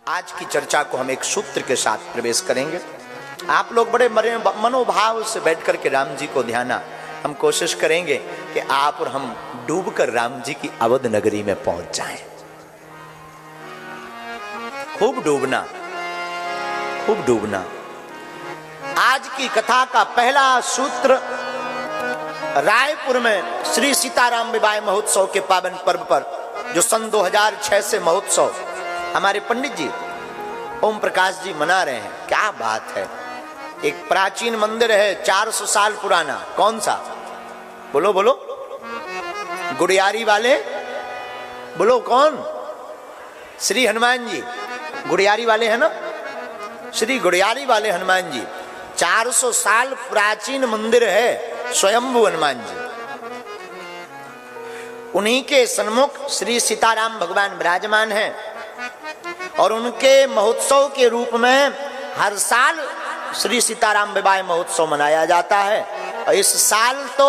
आज की चर्चा को हम एक सूत्र के साथ प्रवेश करेंगे। आप लोग बड़े मनोभाव से बैठ करके राम जी को ध्याना। हम कोशिश करेंगे कि आप और हम डूबकर राम जी की अवध नगरी में पहुंच जाएं। खूब डूबना, खूब डूबना। आज की कथा का पहला सूत्र रायपुर में श्री सीताराम विवाह महोत्सव के पावन पर्व पर, जो सन 2006 से महोत्सव हमारे पंडित जी ओम प्रकाश जी मना रहे हैं। क्या बात है। एक प्राचीन मंदिर है 400 साल पुराना। कौन सा? बोलो बोलो। गुड़ियारी वाले बोलो। कौन? श्री हनुमान जी गुड़ियारी वाले हैं ना। श्री गुड़ियारी वाले हनुमान जी 400 साल प्राचीन मंदिर है। स्वयंभू हनुमान जी, उन्हीं के सन्मुख श्री सीताराम भगवान विराजमान हैं और उनके महोत्सव के रूप में हर साल श्री सीताराम विवाह महोत्सव मनाया जाता है। और इस साल तो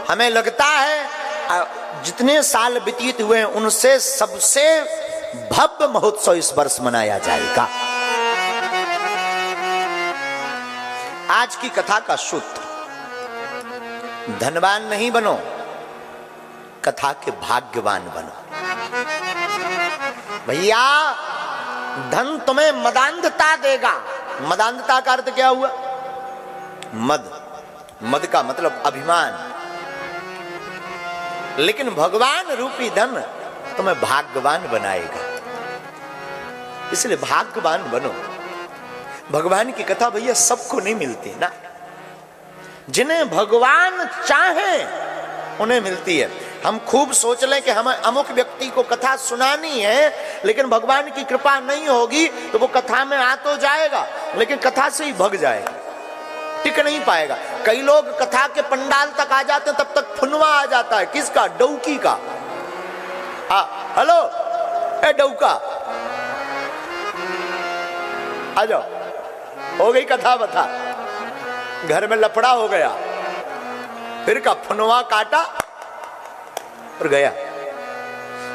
हमें लगता है जितने साल व्यतीत हुए उनसे सबसे भव्य महोत्सव इस वर्ष मनाया जाएगा। आज की कथा का सूत्र, धनवान नहीं बनो, कथा के भाग्यवान बनो। भैया धन तुम्हें मदांधता देगा। मदांधता का अर्थ क्या हुआ? मद। मद का मतलब अभिमान। लेकिन भगवान रूपी धन तुम्हें भाग्यवान बनाएगा। इसलिए भाग्यवान बनो। भगवान की कथा भैया सबको नहीं मिलती ना। जिन्हें भगवान चाहे उन्हें मिलती है। हम खूब सोच लें कि हमें अमुक व्यक्ति को कथा सुनानी है, लेकिन भगवान की कृपा नहीं होगी तो वो कथा में आ तो जाएगा लेकिन कथा से ही भग जाएगा, टिक नहीं पाएगा। कई लोग कथा के पंडाल तक आ जाते हैं, तब तक फुनवा आ जाता है। किसका? डौकी का। हेलो ए डौका, आ जाओ। हो गई कथा बता, घर में लफड़ा हो गया, फिर का फुनवा काटा और गया।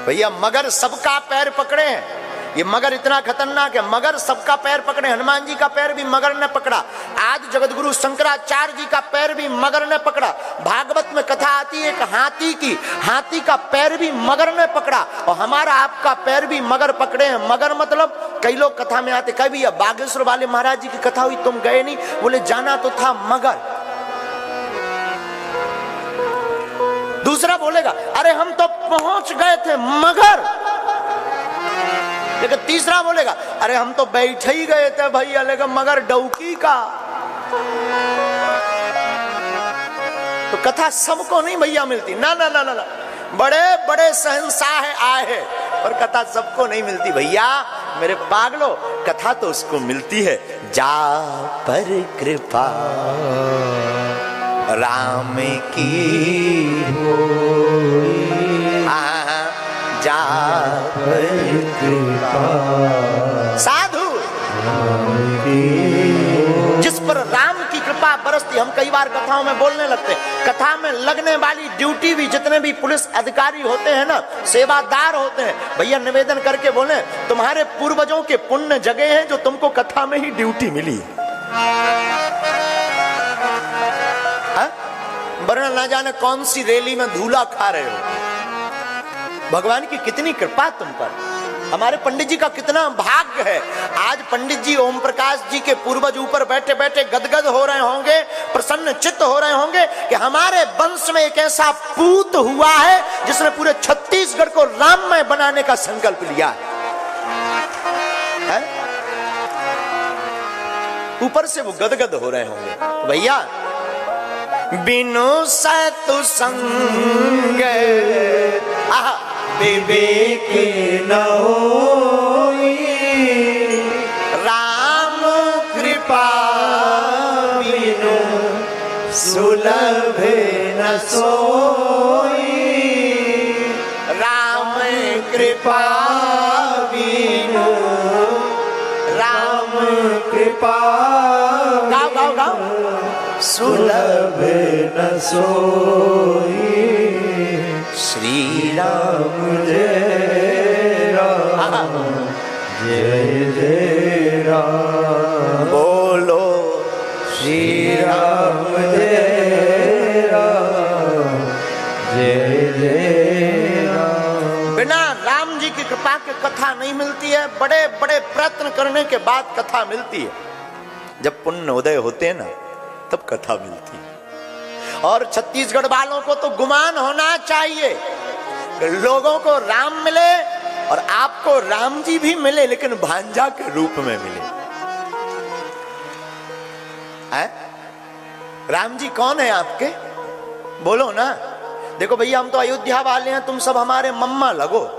भैया मगर सबका पैर पकड़े हैं। ये मगर इतना खतरनाक है। मगर सबका पैर पकड़े। हनुमान जी का पैर भी मगर ने पकड़ा। आज जगतगुरु शंकराचार्य जी का पैर भी मगर ने पकड़ा। भागवत में कथा आती है एक हाथी की, हाथी का पैर भी मगर ने पकड़ा। और हमारा आपका पैर भी मगर पकड़े हैं। मगर मतलब कई लोग कथा में आते, कई भैया बागेश्वर वाले महाराज जी की कथा हुई, तुम गए नहीं? बोले जाना तो था मगर। दूसरा बोलेगा अरे हम तो पहुंच गए थे मगर। लेकिन तीसरा बोलेगा अरे हम तो बैठे ही गए थे भैया, लेकिन मगर डौकी का। तो कथा सबको नहीं भैया मिलती ना ना ना ना, ना। बड़े बड़े शहंशाह आए हैं और कथा सबको नहीं मिलती भैया। मेरे पागलो, कथा तो उसको मिलती है जा पर कृपा राम की हो, जा पर कृपा। साधु जिस पर राम की कृपा बरसती। हम कई बार कथाओं में बोलने लगते हैं, कथा में लगने वाली ड्यूटी भी, जितने भी पुलिस अधिकारी होते हैं ना, सेवादार होते हैं, भैया निवेदन करके बोले तुम्हारे पूर्वजों के पुण्य जगह हैं जो तुमको कथा में ही ड्यूटी मिली। वरना ना जाने कौन सी रैली में धूला खा रहे हो। भगवान की कितनी कृपा तुम पर। हमारे पंडित जी का कितना भाग्य है। आज पंडित जी ओम प्रकाश जी के पूर्वज ऊपर बैठे बैठे गदगद हो रहे होंगे, प्रसन्न चित्त हो रहे होंगे कि हमारे वंश में एक ऐसा पूत हुआ है जिसने पूरे छत्तीसगढ़ को राममय बनाने का संकल्प लिया है? ऊपर से वो गदगद हो रहे होंगे। भैया बिनु सतु संग विवेक न होई, राम कृपा बिनु सुलभ न सोई, राम कृपा बिनु, राम कृपा गाओ गाओ गाओ, सुलभ न सोई, श्री राम जय राम जय जय राम। बोलो श्री राम जय राम, जय जय राम। बिना राम जी की कृपा के कथा नहीं मिलती है। बड़े बड़े प्रयत्न करने के बाद कथा मिलती है। जब पुण्य उदय होते हैं ना, तब कथा मिलती है। और छत्तीसगढ़ वालों को तो गुमान होना चाहिए, लोगों को राम मिले और आपको राम जी भी मिले, लेकिन भांजा के रूप में मिले। है? राम जी कौन है आपके? बोलो ना। देखो भैया, हम तो अयोध्या वाले हैं, तुम सब हमारे मम्मा लगो।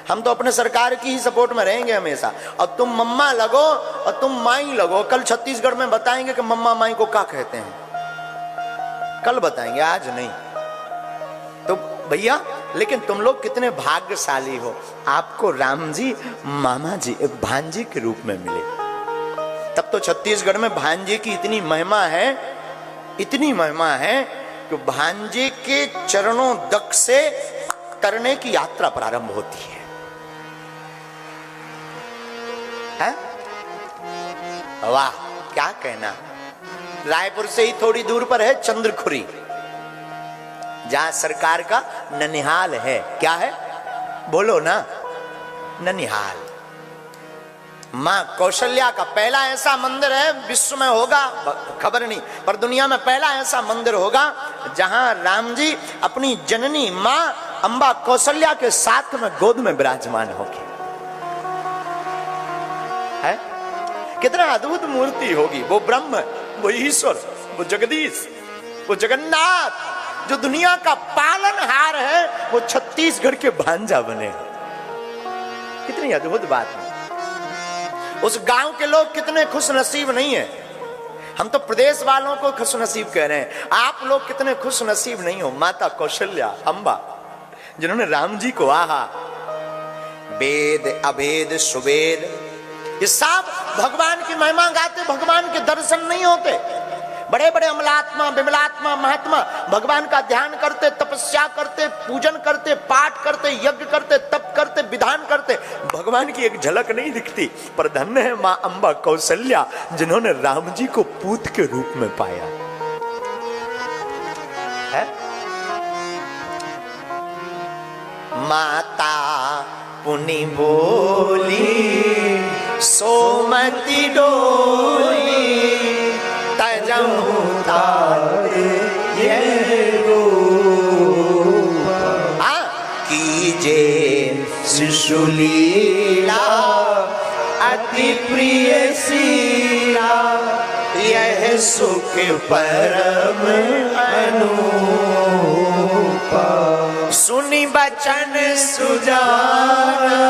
हम तो अपने सरकार की ही सपोर्ट में रहेंगे हमेशा। और तुम मम्मा लगो और तुम माई लगो। कल छत्तीसगढ़ में बताएंगे कि मम्मा माई को क्या कहते हैं। कल बताएंगे, आज नहीं। तो भैया, लेकिन तुम लोग कितने भाग्यशाली हो, आपको राम जी मामा जी भांजे के रूप में मिले। तब तो छत्तीसगढ़ में भांजे की इतनी महिमा है, इतनी महिमा है कि भांजे के चरणों दक से करने की यात्रा प्रारंभ होती है। वाह, क्या कहना। रायपुर से ही थोड़ी दूर पर है चंद्रखुरी, जहां सरकार का ननिहाल है। क्या है? बोलो ना, ननिहाल। मां कौशल्या का पहला ऐसा मंदिर है, विश्व में होगा खबर नहीं, पर दुनिया में पहला ऐसा मंदिर होगा जहां राम जी अपनी जननी मां अंबा कौशल्या के साथ में गोद में विराजमान होगी। है? कितना अद्भुत मूर्ति होगी। वो ब्रह्म, वो ईश्वर, वो जगदीश, वो जगन्नाथ, जो दुनिया का पालनहार है, वो छत्तीसगढ़ के भांजा बने। कितनी अद्भुत बात है। उस गांव के लोग कितने खुश नसीब नहीं है। हम तो प्रदेश वालों को खुश नसीब कह रहे हैं, आप लोग कितने खुश नसीब नहीं हो। माता कौशल्या अंबा, जिन्होंने राम जी को आहा वेद अभेद सुवेद, ये सब भगवान की महिमा गाते, भगवान के दर्शन नहीं होते। बड़े बड़े अमलात्मा विमलात्मा महात्मा भगवान का ध्यान करते, तपस्या करते, पूजन करते, पाठ करते, यज्ञ करते, तप करते, विधान करते, भगवान की एक झलक नहीं दिखती। पर धन्य है मां अंबा कौशल्या, जिन्होंने राम जी को पूत के रूप में पाया है। माता पुनि बोली सोमति डोली, तजहु तात ये रूप, कीजे शिशु लीला अति प्रिय शीला, यह सुख परम अनूपा। सुनि बचन सुजाना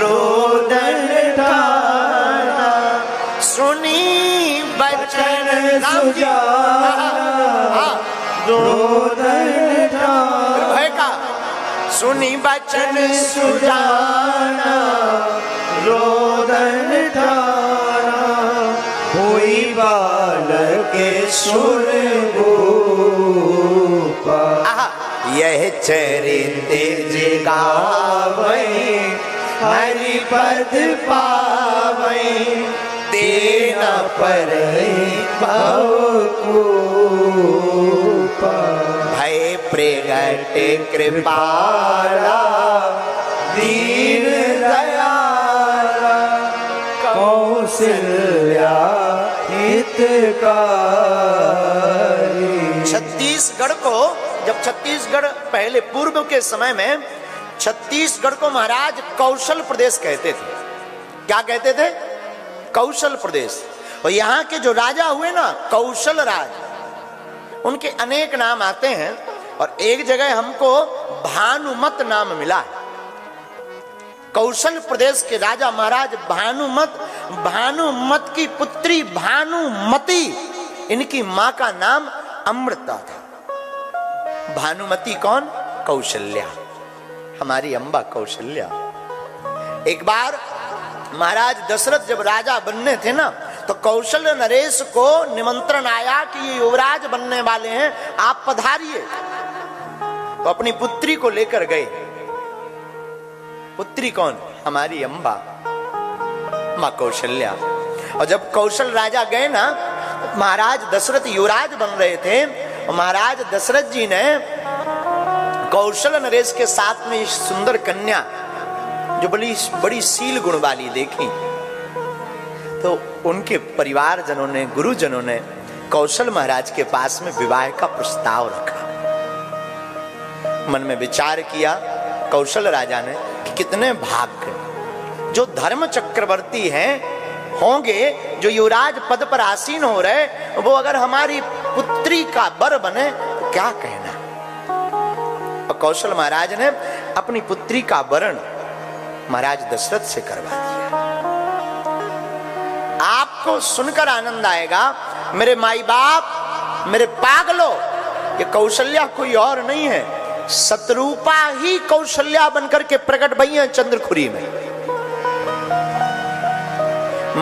रोदन ठाना, सुनी बचन सुजाना रोदन ठाना, भय का सुनी बचन सुजाना रोदन ठाना, हुई बालक सुर गोपा। यह चरित गावै हरि पद पावै, तेना पर भय प्रगट कृपाला दीन दयाला, कौशल्या हितकारी। छत्तीसगढ़ को, जब छत्तीसगढ़ पहले पूर्व के समय में छत्तीसगढ़ को महाराज कौशल प्रदेश कहते थे। क्या कहते थे? कौशल प्रदेश। और यहाँ के जो राजा हुए ना कौशल राज, उनके अनेक नाम आते हैं। और एक जगह हमको भानुमत नाम मिला है। कौशल प्रदेश के राजा महाराज भानुमत, भानुमत की पुत्री भानुमती, इनकी मां का नाम अमृता था। भानुमती कौन? कौशल्या, हमारी अंबा कौशल्या। एक बार महाराज दशरथ जब राजा बनने थे ना, तो कौशल नरेश को निमंत्रण आया कि ये युवराज बनने वाले हैं, आप पधारिए। तो अपनी पुत्री को लेकर गए। पुत्री कौन? हमारी अम्बा माँ कौशल्या। और जब कौशल राजा गए ना, महाराज दशरथ युवराज बन रहे थे, और महाराज दशरथ जी ने कौशल नरेश के साथ में इस सुंदर कन्या जो बड़ी शील गुण वाली देखी, तो उनके परिवारजनों ने, गुरुजनों ने कौशल महाराज के पास में विवाह का प्रस्ताव रखा। मन में विचार किया कौशल राजा ने कि कितने भाग्य जो धर्म चक्रवर्ती हैं होंगे, जो युवराज पद पर आसीन हो रहे, वो अगर हमारी पुत्री का वर बने तो क्या कहना। और कौशल महाराज ने अपनी पुत्री का वरण महाराज दशरथ से करवा दिया। आपको सुनकर आनंद आएगा, मेरे माई बाप, मेरे पागलों, ये कौशल्या कोई और नहीं है, शत्रुपा ही कौशल्या बनकर के प्रकट भई है चंद्रखुरी में।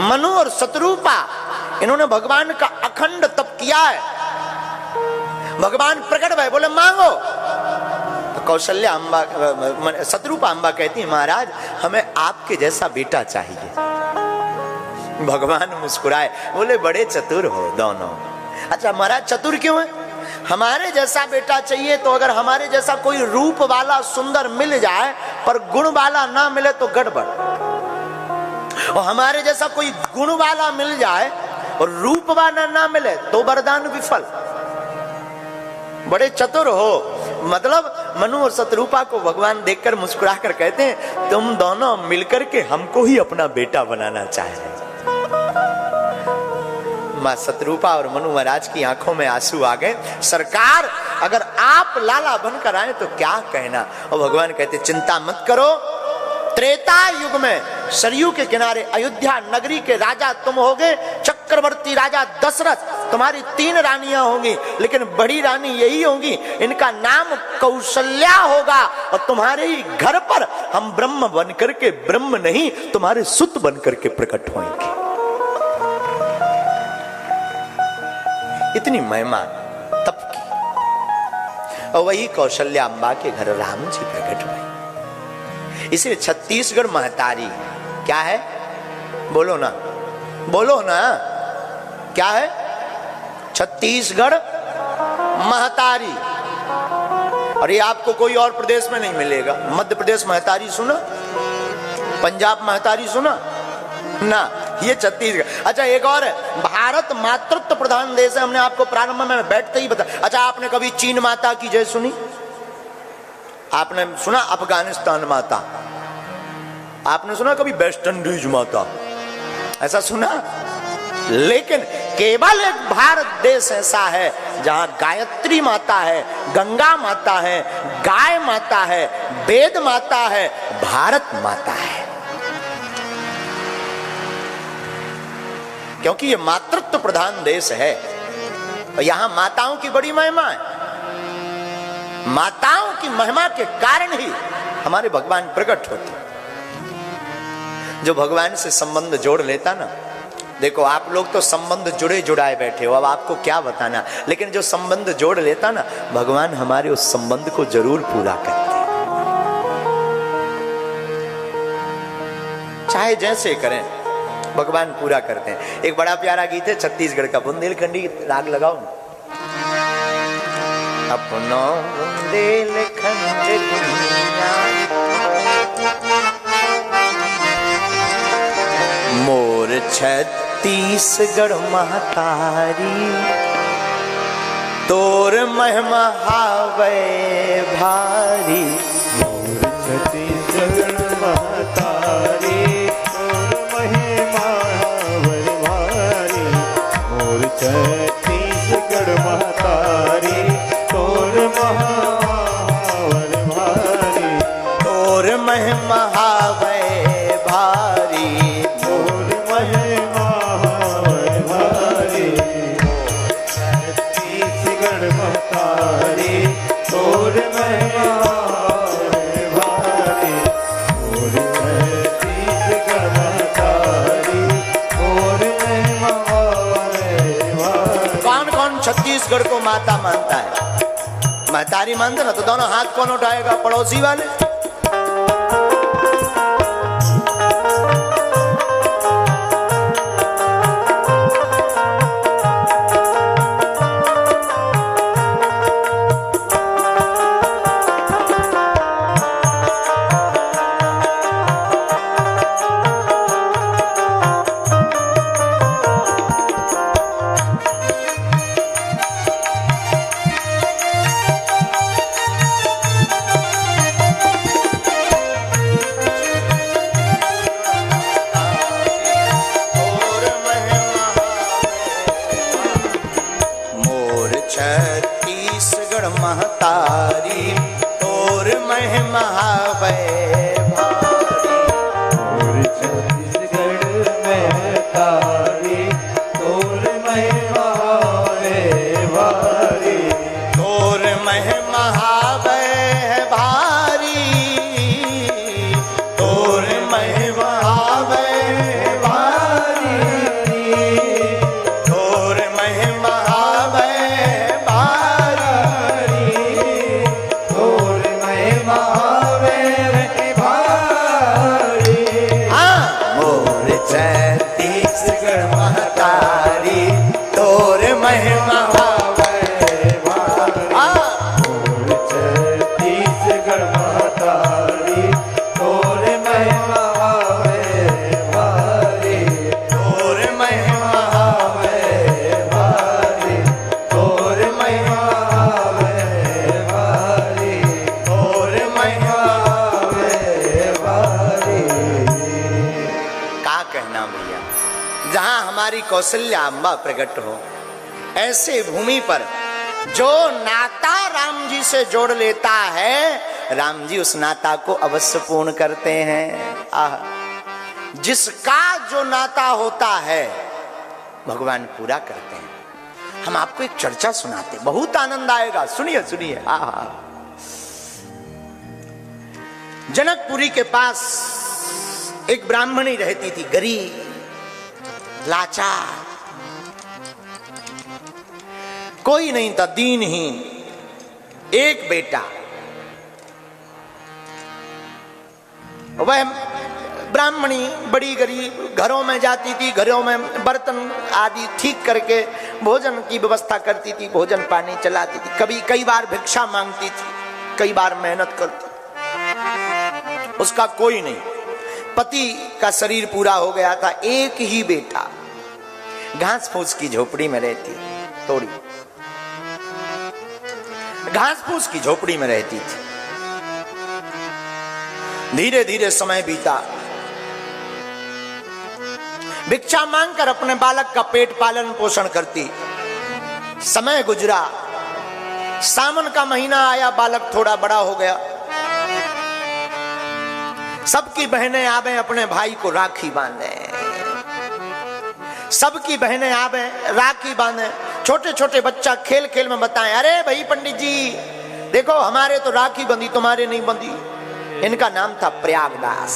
मनु और शत्रुपा, इन्होंने भगवान का अखंड तप किया है। भगवान प्रकट भय, बोले मांगो। तो कौशल्या अम्बा, शत्रुपा अम्बा कहती है, महाराज हमें आपके जैसा बेटा चाहिए। भगवान मुस्कुराए, बोले बड़े चतुर हो दोनों। अच्छा महाराज चतुर क्यों है? हमारे जैसा बेटा चाहिए तो अगर हमारे जैसा कोई रूप वाला सुंदर मिल जाए पर गुण वाला ना मिले तो गड़बड़, और हमारे जैसा कोई गुण वाला मिल जाए और रूप वाला ना मिले तो वरदान विफल। बड़े चतुर हो। मतलब मनु और शत्रुपा को भगवान देखकर मुस्कुरा कर कहते हैं, तुम दोनों मिलकर के हमको ही अपना बेटा बनाना चाह रहे। मां शत्रुपा और मनु महाराज की आंखों में आंसू आ गए। सरकार अगर आप लाला बनकर आए तो क्या कहना। और भगवान कहते चिंता मत करो, त्रेता युग में सरयू के किनारे अयोध्या नगरी के राजा तुम होगे, चक्रवर्ती राजा दशरथ। तुम्हारी 3 रानियां होंगी, लेकिन बड़ी रानी यही होंगी, इनका नाम कौशल्या होगा। और तुम्हारे ही घर पर हम ब्रह्म बनकर के, ब्रह्म नहीं तुम्हारे सुत बनकर के प्रकट होंगे। इतनी महिमा तप की। और वही कौशल्या अम्बा के घर राम जी प्रकट हुए। इसलिए छत्तीसगढ़ महतारी क्या है? बोलो ना, बोलो ना, क्या है? छत्तीसगढ़ महतारी। और ये आपको कोई और प्रदेश में नहीं मिलेगा। मध्य प्रदेश महतारी सुना, पंजाब महतारी सुना ना, ये छत्तीसगढ़। अच्छा एक और है, भारत मातृत्व प्रधान देश है। हमने आपको प्रारंभ में बैठते ही बताया। अच्छा आपने कभी चीन माता की जय सुनी? आपने सुना अफगानिस्तान माता? आपने सुना कभी वेस्ट इंडीज माता? ऐसा सुना? लेकिन केवल एक भारत देश ऐसा है जहां गायत्री माता है, गंगा माता है, गाय माता है, वेद माता है, भारत माता है। क्योंकि ये मातृत्व प्रधान देश है और यहां माताओं की बड़ी महिमा है। माताओं की महिमा के कारण ही हमारे भगवान प्रकट होते। जो भगवान से संबंध जोड़ लेता ना, देखो आप लोग तो संबंध जुड़े जुड़ाए बैठे हो, अब आपको क्या बताना, लेकिन जो संबंध जोड़ लेता ना, भगवान हमारे उस संबंध को जरूर पूरा करते हैं। चाहे जैसे करें भगवान पूरा करते हैं। एक बड़ा प्यारा गीत है छत्तीसगढ़ का, बुंदेलखंडी राग लगाओ ना। अपनो बुंदेलखंड दुनिया मोर छत्तीसगढ़ महतारी, तोर महिमा हावे भारी। मोर छत्तीसगढ़ महतारी, तोर महिमा हावे भारी। मोर छत्तीसगढ़ महतारी, तोर महिमा हावे भारी। तोर महिमा हावे भारी, तोर महिमा हावे भारी। छत्तीसगढ़ महतारी, तोर महिमा हावे भारी। तोर छत्तीसगढ़ महतारी, तोर महिमा हावे भारी। कौन कौन छत्तीसगढ़ को माता मानता है? महतारी मानते ना, तो दोनों हाथ कौन उठाएगा? पड़ोसी वाले। कहना भैया, जहां हमारी कौशल्या अम्बा प्रकट हो, ऐसे भूमि पर जो नाता राम जी से जोड़ लेता है, राम जी उस नाता को अवश्य पूर्ण करते हैं। आह, जिसका जो नाता होता है भगवान पूरा करते हैं। हम आपको एक चर्चा सुनाते, बहुत आनंद आएगा, सुनिए सुनिए। आहा, जनकपुरी के पास एक ब्राह्मणी रहती थी, गरीब लाचार, कोई नहीं था, दीनहीन, एक बेटा। वह ब्राह्मणी बड़ी गरीब, घरों में जाती थी, घरों में बर्तन आदि ठीक करके भोजन की व्यवस्था करती थी, भोजन पानी चलाती थी, कभी कई बार भिक्षा मांगती थी, कई बार मेहनत करती। उसका कोई नहीं, पति का शरीर पूरा हो गया था, एक ही बेटा, घास फूस की झोपड़ी में रहती, थोड़ी घास फूस की झोपड़ी में रहती थी। धीरे धीरे समय बीता, भिक्षा मांगकर अपने बालक का पेट पालन पोषण करती। समय गुजरा, सावन का महीना आया, बालक थोड़ा बड़ा हो गया। सबकी बहनें आवे अपने भाई को राखी बांधे, सबकी बहनें आवे राखी बांधे। छोटे छोटे बच्चा खेल खेल में बताएं, अरे भाई पंडित जी देखो हमारे तो राखी बंधी, तुम्हारे नहीं बंधी। इनका नाम था प्रयागदास।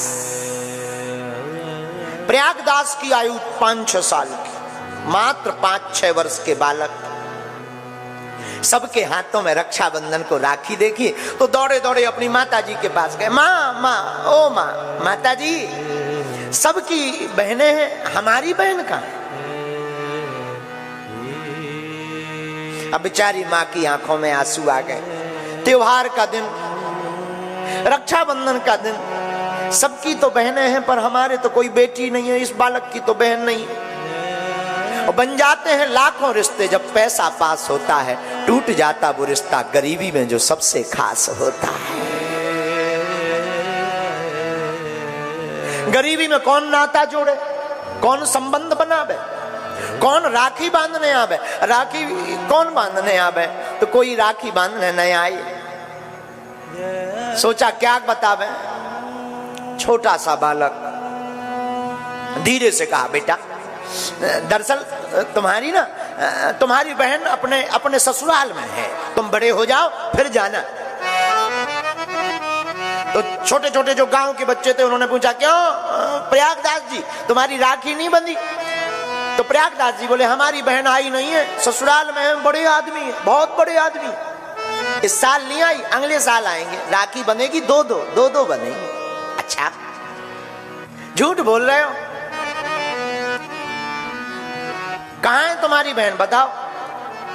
प्रयागदास की आयु 5-6 साल की, मात्र 5-6 वर्ष के बालक। सबके हाथों में रक्षाबंधन को राखी देखी तो दौड़े दौड़े अपनी माता जी के पास गए। माँ माँ, ओ माँ, माता जी सबकी बहनें हैं, हमारी बहन कहाँ है? अब बेचारी माँ की आंखों में आंसू आ गए। त्योहार का दिन, रक्षाबंधन का दिन, सबकी तो बहनें हैं पर हमारे तो कोई बेटी नहीं है, इस बालक की तो बहन नहीं है। और बन जाते हैं लाखों रिश्ते, जब पैसा पास होता है टूट जाता वो रिश्ता गरीबी में जो सबसे खास होता है। गरीबी में कौन नाता जोड़े, कौन संबंध बनावे, कौन राखी बांधने आवे? राखी कौन बांधने आवे? तो कोई राखी बांधने नहीं आई। सोचा क्या बतावे। छोटा सा बालक धीरे से कहा, बेटा दरअसल तुम्हारी बहन अपने ससुराल में है, तुम बड़े हो जाओ फिर जाना। तो छोटे छोटे जो गांव के बच्चे थे उन्होंने पूछा, क्यों प्रयागदास जी तुम्हारी राखी नहीं बंधी? तो प्रयागदास जी बोले, हमारी बहन आई नहीं है, ससुराल में है, बड़े आदमी है, बहुत बड़े आदमी। इस साल नहीं आई, अगले साल आएंगे, राखी बनेगी, दो बनेगी। अच्छा, झूठ बोल रहे हो, कहां है तुम्हारी बहन बताओ?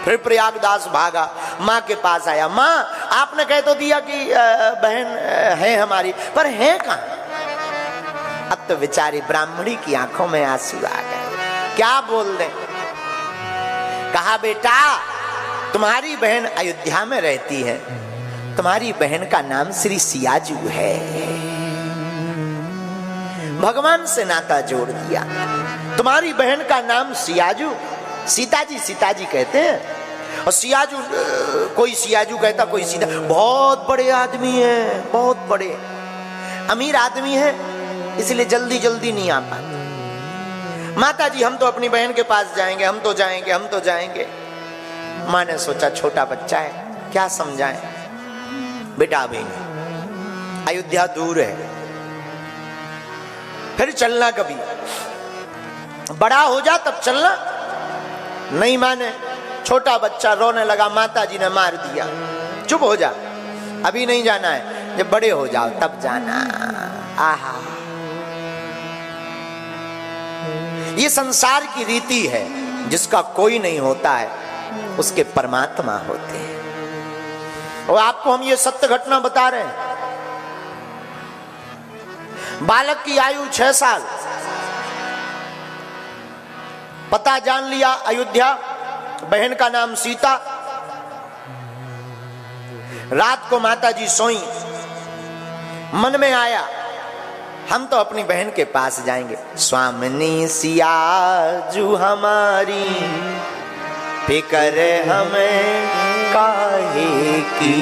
फिर प्रयागदास भागा, माँ के पास आया। माँ आपने कह तो दिया कि बहन है हमारी, पर है कहां? अब तो बेचारी ब्राह्मणी की आंखों में आंसू आ गए। क्या बोल दे? कहा, बेटा तुम्हारी बहन अयोध्या में रहती है, तुम्हारी बहन का नाम श्री सियाजू है। भगवान से नाता जोड़ दिया। तुम्हारी बहन का नाम सियाजू, सीताजी कहते हैं। और सियाजू, कोई सियाजू कहता, कोई सीता। बहुत बड़े आदमी है, बहुत बड़े अमीर आदमी है, इसलिए जल्दी जल्दी नहीं आ पाते। माता जी हम तो अपनी बहन के पास जाएंगे, हम तो जाएंगे। माँ ने सोचा छोटा बच्चा है, क्या समझाएं। बेटा अभी नहीं, अयोध्या दूर है, फिर चलना, कभी बड़ा हो जा तब चलना। नहीं माने, छोटा बच्चा रोने लगा। माता जी ने मार दिया, चुप हो जा, अभी नहीं जाना है, जब बड़े हो जाओ तब जाना। आहा, ये संसार की रीति है, जिसका कोई नहीं होता है उसके परमात्मा होते हैं। और आपको हम ये सत्य घटना बता रहे हैं। बालक की आयु 6 साल, पता जान लिया अयोध्या, बहन का नाम सीता। रात को माता जी सोई, मन में आया हम तो अपनी बहन के पास जाएंगे। स्वामिनी सियाजू हमारी फिकर हमें काहे की,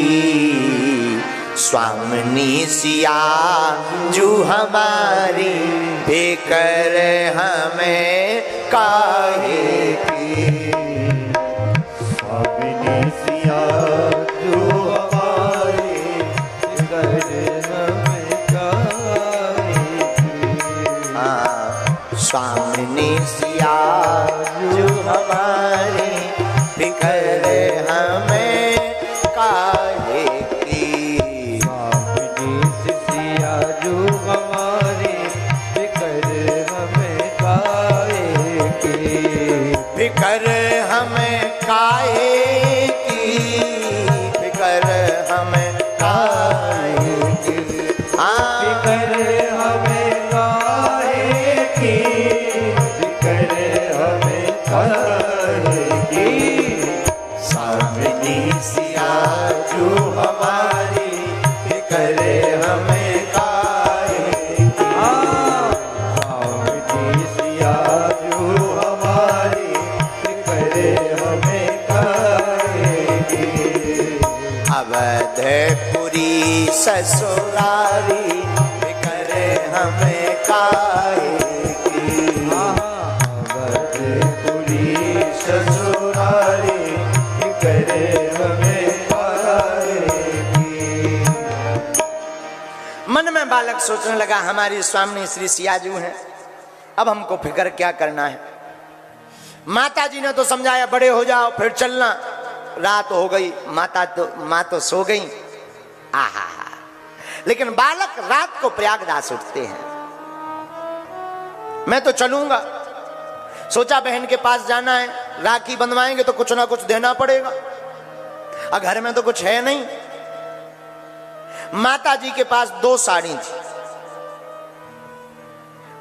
स्वामिनी सियाजू हमारी फिकर हमें काहे की। स्वामिनी सियाजू हमारी फिकर हमें काहे की। स्वामिनी सियाजू हमारी फिकर हमें काहे की। स्वामिनी सियाजू हमारी फिकर हमें काहे की। फिकर हमें काहे की, फिकर हमें काहे की। फिकर हमें काहे की, फिकर हमें काहे की। स्वामिनी सियाजू हमारी फिकर हमें काहे की। स्वामिनी सियाजू हमारी फिकर हमें काहे की। अवधपुरी ससुरारी फिकर हमें काहे की। अवधपुरी ससुरारी फिकर हमें काहे की। मन में बालक सोचने लगा हमारी स्वामिनी श्री सियाजू हैं, अब हमको फिक्र क्या करना है। माता जी ने तो समझाया बड़े हो जाओ फिर चलना। रात हो गई, माँ तो सो गई। आहा, लेकिन बालक रात को प्रयागराज उठते हैं। मैं तो चलूंगा, सोचा बहन के पास जाना है, राखी बंधवाएंगे तो कुछ ना कुछ देना पड़ेगा। और घर में तो कुछ है नहीं। माता जी के पास 2 साड़ी थी,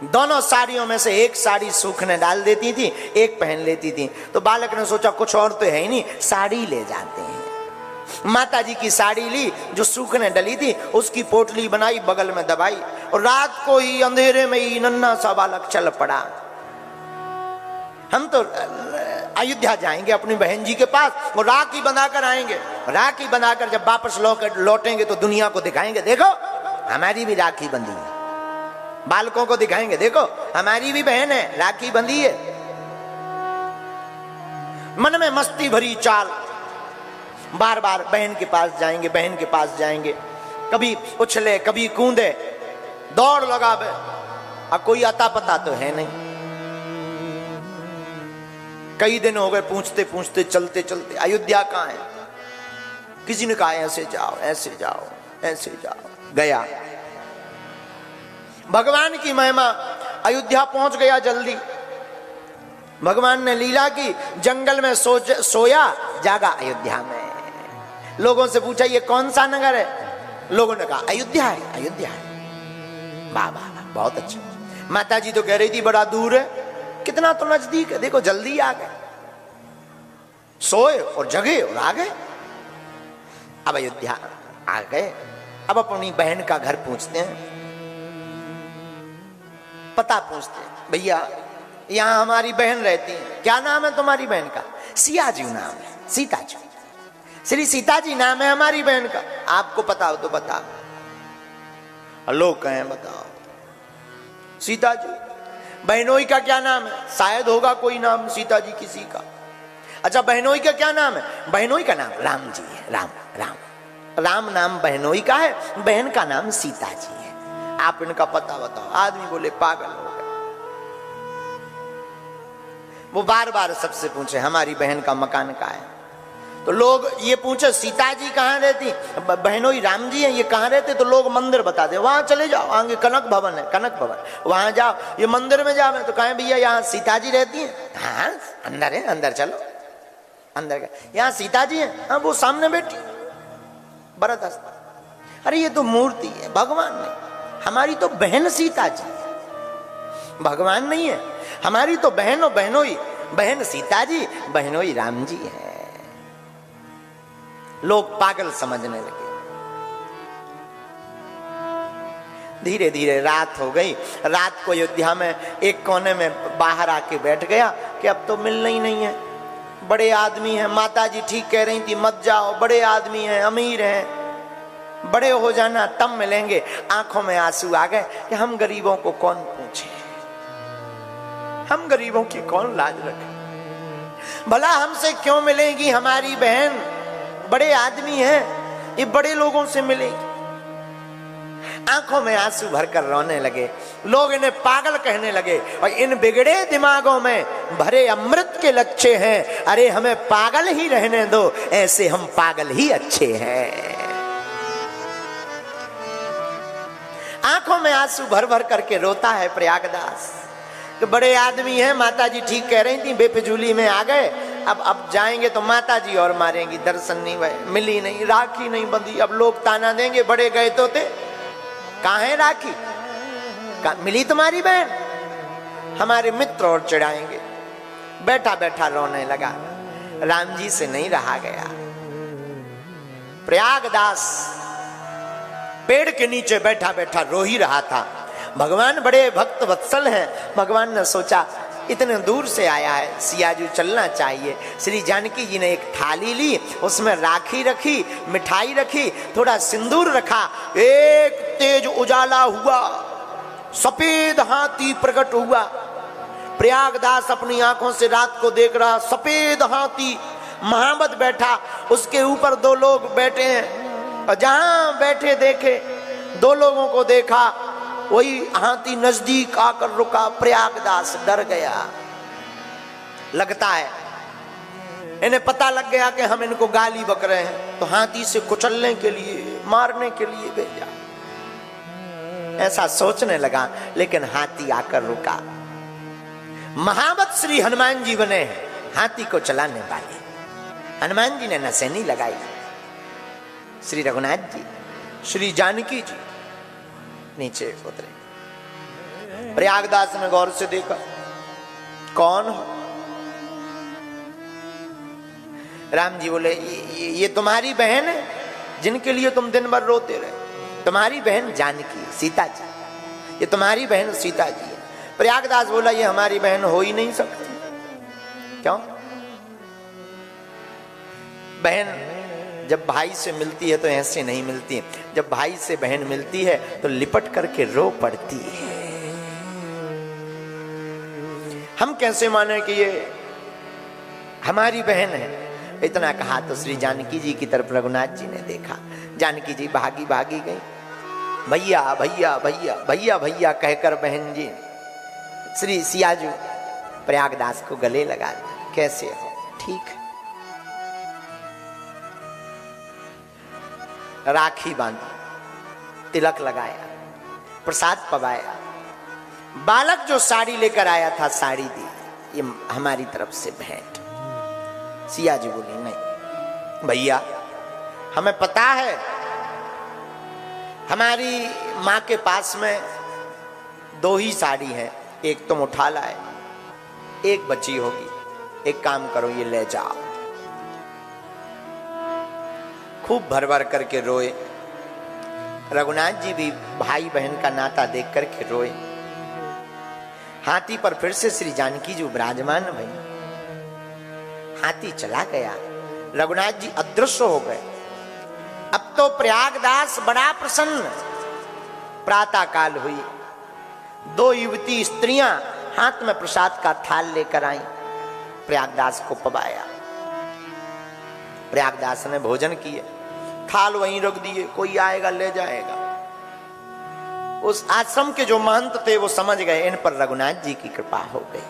दोनों साड़ियों में से एक साड़ी सूखने डाल देती थी, एक पहन लेती थी। तो बालक ने सोचा कुछ और तो है ही नहीं, साड़ी ले जाते हैं। माता जी की साड़ी ली जो सूखने डली थी, उसकी पोटली बनाई, बगल में दबाई, और रात को ही अंधेरे में ही नन्हा सा बालक चल पड़ा। हम तो अयोध्या जाएंगे अपनी बहन जी के पास, वो राखी बंधाकर आएंगे। राखी बंधाकर जब वापस लौटेंगे तो दुनिया को दिखाएंगे, देखो हमारी भी राखी बंधी है। बालकों को दिखाएंगे, देखो हमारी भी बहन है, राखी बंधी है। मन में मस्ती भरी चाल, बार बार बहन के पास जाएंगे, बहन के पास जाएंगे। कभी उछले, कभी कूदे, दौड़ लगावे। अब कोई अता पता तो है नहीं। कई दिन हो गए पूछते पूछते, चलते चलते, अयोध्या कहाँ है। किसी ने कहा ऐसे जाओ, ऐसे जाओ, ऐसे जाओ। गया, भगवान की महिमा, अयोध्या पहुंच गया जल्दी। भगवान ने लीला की, जंगल में सोया, जागा अयोध्या में। लोगों से पूछा ये कौन सा नगर है। लोगों ने कहा अयोध्या है, अयोध्या है। वाह वाह वाह, बहुत अच्छा। माता जी तो कह रही थी बड़ा दूर है, कितना तो नजदीक है, देखो जल्दी आ गए। सोए और जगे और आ गए। अब अयोध्या आ गए। अब अपनी बहन का घर पूछते हैं, पता पूछते हैं, भैया यहां हमारी बहन रहती है, क्या नाम है तुम्हारी बहन का। सियाजू नाम है, सीता जी, श्री सीता जी नाम है हमारी बहन का। आपको पता हो तो बताओ। लोग कहें बताओ। सीता जी, बहनोई का क्या नाम है। शायद होगा कोई नाम सीता जी किसी का। अच्छा बहनोई का क्या नाम है। बहनोई का नाम राम जी है, राम राम राम नाम बहनोई का है, बहन का नाम सीता जी है। आप इनका पता बताओ। आदमी बोले पागल हो गए। वो बार बार सबसे पूछे हमारी बहन का मकान कहाँ है। तो लोग ये पूछे सीता जी कहाँ रहती, बहनोई राम जी हैं, ये कहाँ रहते। तो लोग मंदिर बता दे, वहां चले जाओ, आगे कनक भवन है, कनक भवन, वहां जाओ, ये मंदिर में जाओ। तो कहें भैया यहाँ सीता जी रहती हैं। हाँ अंदर है, अंदर चलो, अंदर का यहाँ सीता जी हैं। हाँ वो सामने बैठी भरत हस्ता। अरे ये तो मूर्ति है, भगवान नहीं, हमारी तो बहन सीता जी है, भगवान नहीं है। हमारी तो बहनों बहनोई, बहन सीता जी, बहनोई राम जी है। लोग पागल समझने लगे। धीरे धीरे रात हो गई। रात को अयोध्या में एक कोने में बाहर आके बैठ गया कि अब तो मिलना ही नहीं है, बड़े आदमी हैं। माता जी ठीक कह रही थी, मत जाओ, बड़े आदमी हैं, अमीर हैं, बड़े हो जाना तब मिलेंगे। आंखों में आंसू आ गए कि हम गरीबों को कौन पूछे, हम गरीबों की कौन लाज रखे, भला हमसे क्यों मिलेगी हमारी बहन, बड़े आदमी हैं, ये बड़े लोगों से मिलेगी। आंखों में आंसू भरकर रोने लगे। लोग इन्हें पागल कहने लगे और इन बिगड़े दिमागों में भरे अमृत के लच्छे हैं, अरे हमें पागल ही रहने दो, ऐसे हम पागल ही अच्छे हैं। आंखों में आंसू भर भर करके रोता है प्रयागदास। तो बड़े आदमी हैं, माता जी ठीक कह रही थी, बेफिजूली में आ गए, अब जाएंगे तो माता जी और मारेंगी, दर्शन नहीं हुए, मिली नहीं, राखी नहीं बंधी, अब लोग ताना देंगे, बड़े गए तो थे, कहाँ है राखी, मिली तुम्हारी बहन, हमारे मित्र और चिढ़ाएंगे। बैठा बैठा रोने लगा, राम जी से नहीं रहा गया। प्रयागदास पेड़ के नीचे बैठा बैठा रो ही रहा था। भगवान बड़े भक्त वत्सल हैं, भगवान ने सोचा इतने दूर से आया है, सियाजू चलना चाहिए। श्री जानकी जी ने एक थाली ली, उसमें राखी रखी, मिठाई रखी, थोड़ा सिंदूर रखा। एक तेज उजाला हुआ, सफेद हाथी प्रकट हुआ। प्रयागदास अपनी आंखों से रात को देख रहा, सफेद हाथी महाबत बैठा, उसके ऊपर दो लोग बैठे हैं, और जहां बैठे देखे, दो लोगों को देखा, वही हाथी नजदीक आकर रुका। प्रयागदास डर गया, लगता है इन्हें पता लग गया कि हम इनको गाली बक रहे हैं, तो हाथी से कुचलने के लिए, मारने के लिए भेजा, ऐसा सोचने लगा। लेकिन हाथी आकर रुका। महावत श्री हनुमान जी बने हैं हाथी को चलाने वाले। हनुमान जी ने नसेनी लगाई, श्री रघुनाथ जी, श्री जानकी जी नीचे उतरे। प्रयागदास ने गौर से देखा, कौन हो? राम जी बोले, ये तुम्हारी बहन है जिनके लिए तुम दिन भर रोते रहे, तुम्हारी बहन जानकी, सीता जी, ये तुम्हारी बहन सीता जी है। प्रयागदास बोला, ये हमारी बहन हो ही नहीं सकती। क्यों? बहन जब भाई से मिलती है तो ऐसे नहीं मिलती, जब भाई से बहन मिलती है तो लिपट करके रो पड़ती है। हम कैसे माने कि ये हमारी बहन है? इतना कहा तो श्री जानकी जी की तरफ रघुनाथ जी ने देखा। जानकी जी भागी भागी गई, भैया भैया भैया भैया भैया कहकर बहन जी श्री सियाजू प्रयागदास को गले लगा दिया। कैसे हो? ठीक है। राखी बांधी, तिलक लगाया, प्रसाद पवाया, बालक जो साड़ी लेकर आया था साड़ी दी, ये हमारी तरफ से भेंट। सिया जी बोली, नहीं भैया, हमें पता है हमारी माँ के पास में दो ही साड़ी है, एक तुम उठा लाए, एक बची होगी, एक काम करो ये ले जाओ। खूब भर भर करके रोए। रघुनाथ जी भी भाई बहन का नाता देख करके रोए। हाथी पर फिर से श्री जानकी जी विराजमान भई। हाथी चला गया, रघुनाथ जी अदृश्य हो गए। अब तो प्रयागदास बड़ा प्रसन्न। प्रातः काल हुई, दो युवती स्त्रियां हाथ में प्रसाद का थाल लेकर आई, प्रयागदास को पवाया। प्रयागदास ने भोजन किए, थाल वहीं रख दिए, कोई आएगा ले जाएगा। उस आश्रम के जो महंत थे वो समझ गए इन पर रघुनाथ जी की कृपा हो गई।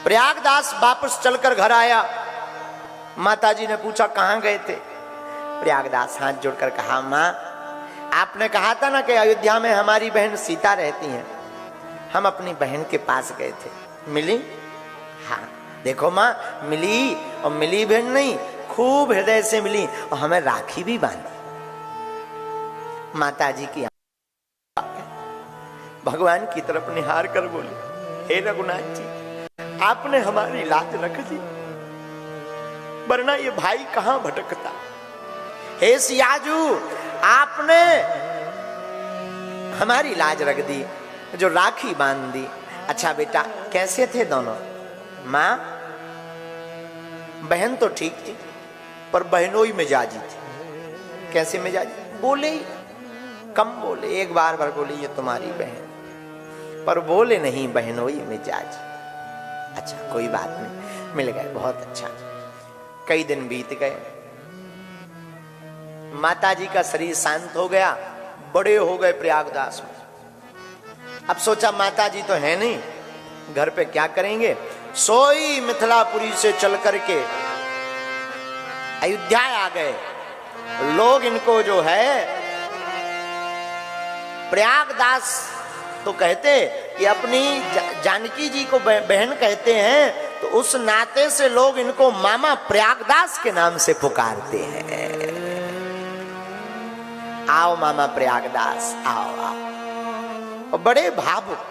प्रयागदास वापस चलकर घर आया। माताजी ने पूछा कहां गए थे? प्रयागदास हाथ जोड़कर कहा, मां आपने कहा था ना कि अयोध्या में हमारी बहन सीता रहती हैं, हम अपनी बहन के पास गए थे, मिली? हाँ देखो मां, मिली, और मिली बहन नहीं, खूब हृदय से मिली, और हमें राखी भी बांधी। माता जी की भगवान की तरफ निहार कर बोले, हे रघुनाथ जी, आपने हमारी लाज रख दी, वरना ये भाई कहां भटकता। हे सियाजू, आपने हमारी लाज रख दी, जो राखी बांध दी। अच्छा बेटा, कैसे थे दोनों? माँ बहन तो ठीक थी, पर बहनोई मिजाजी थी। कैसे मिजाजी? बोले ही कम बोले, एक बार बोले ये तुम्हारी बहन, पर बोले नहीं बहनोई मिजाज। अच्छा कोई बात नहीं, मिल गए, बहुत अच्छा। कई दिन बीत गए, माताजी का शरीर शांत हो गया, बड़े हो गए प्रयागदास में। अब सोचा माताजी तो है नहीं, घर पे क्या करेंगे? सोई मिथिलापुरी से चल करके अयोध्या आ गए। लोग इनको जो है प्रयागदास तो कहते, कि अपनी जानकी जी को बहन कहते हैं, तो उस नाते से लोग इनको मामा प्रयागदास के नाम से पुकारते हैं। आओ मामा प्रयागदास, आओ आओ। और बड़े भावुक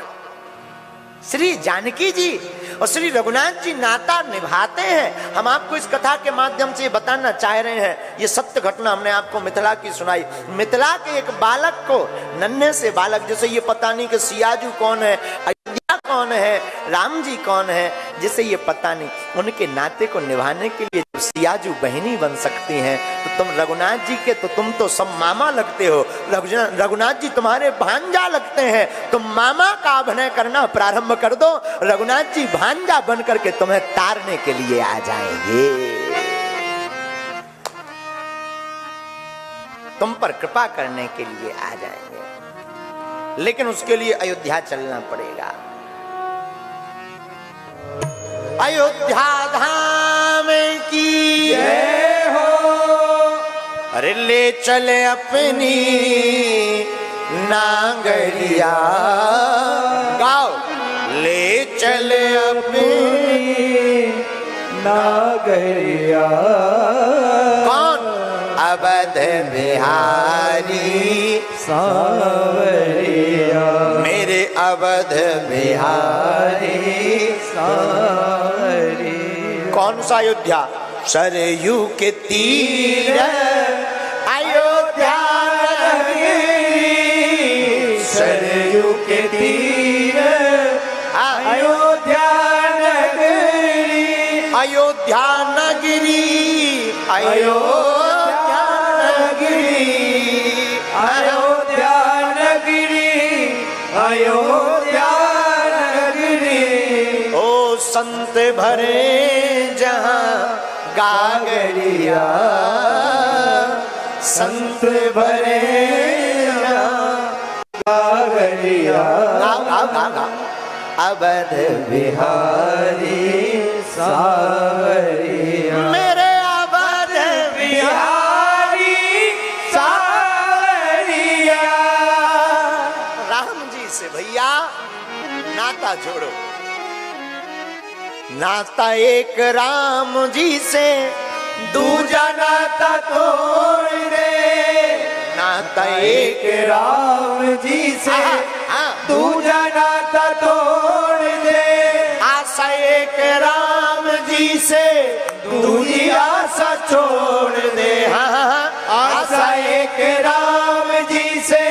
श्री जानकी जी और श्री रघुनाथ जी नाता निभाते हैं। हम आपको इस कथा के माध्यम से बताना चाह रहे हैं, ये सत्य घटना हमने आपको मिथिला की सुनाई। मिथिला के एक बालक को, नन्हे से बालक, जैसे ये पता नहीं कि सियाजू कौन है, अयोध्या कौन है, राम जी कौन है, जिसे ये पता नहीं, उनके नाते को निभाने के लिए जब सियाजू बहनी बन सकती हैं, तो तुम रघुनाथ जी के तो तुम तो सब मामा लगते हो, रघुनाथ जी तुम्हारे भांजा लगते हैं, तुम मामा का अभिनय करना प्रारंभ कर दो, रघुनाथ जी भांजा बन करके तुम्हें तारने के लिए आ जाएंगे, तुम पर कृपा करने के लिए आ जाएंगे। लेकिन उसके लिए अयोध्या चलना पड़ेगा। अयोध्या धाम की जय हो। अरे ले चले अपनी नागरिया, गाओ, ले चले अपनी नागरिया। कौन? अवध बिहारी सांवरिया, मेरे अवध बिहारी सांवरिया। कौन सा अयोध्या? सरयू के तीर अयोध्या नगरी, सरयू के तीर अयोध्या नगरी, अयोध्या नगरी, अयोध्या नगरी, अयोध्या नगरी, अयोध्या नगरी। ओ संत भरे जहां गागरिया, संत भरे गागरिया। अवध बिहारी सांवरिया, मेरे अवध बिहारी सांवरिया। राम जी से भैया नाता जोड़ो, नाता एक राम जी से दूजा नाता तोड़ दे, नाता एक राम जी से दूजा नाता तोड़ दे। आशा एक राम जी से दूजी आशा छोड़ दे, आशा एक राम जी से